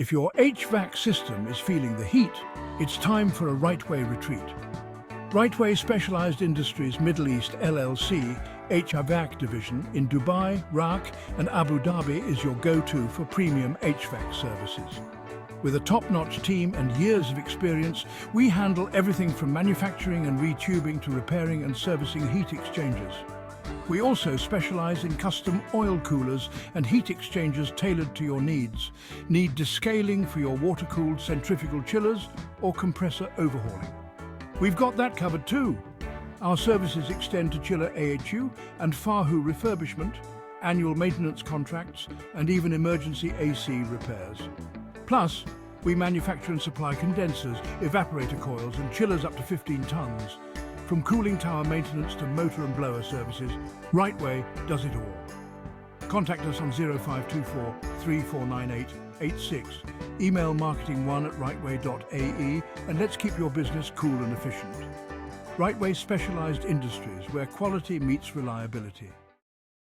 If your HVAC system is feeling the heat, it's time for a Rightway retreat. Rightway Specialized Industries Middle East LLC HVAC Division in Dubai, Raqq and Abu Dhabi is your go-to for premium HVAC services. With a top-notch team and years of experience, we handle everything from manufacturing and retubing to repairing and servicing heat exchangers. We also specialize in custom oil coolers and heat exchangers tailored to your needs. Need descaling for your water-cooled centrifugal chillers or compressor overhauling? We've got that covered too. Our services extend to chiller AHU and FAHU refurbishment, annual maintenance contracts, and even emergency AC repairs. Plus, we manufacture and supply condensers, evaporator coils, and chillers up to 15 tons. From cooling tower maintenance to motor and blower services, Rightway does it all. Contact us on 0524 3498 86. Email marketing1@rightway.ae and let's keep your business cool and efficient. Rightway Specialized Industries, where quality meets reliability.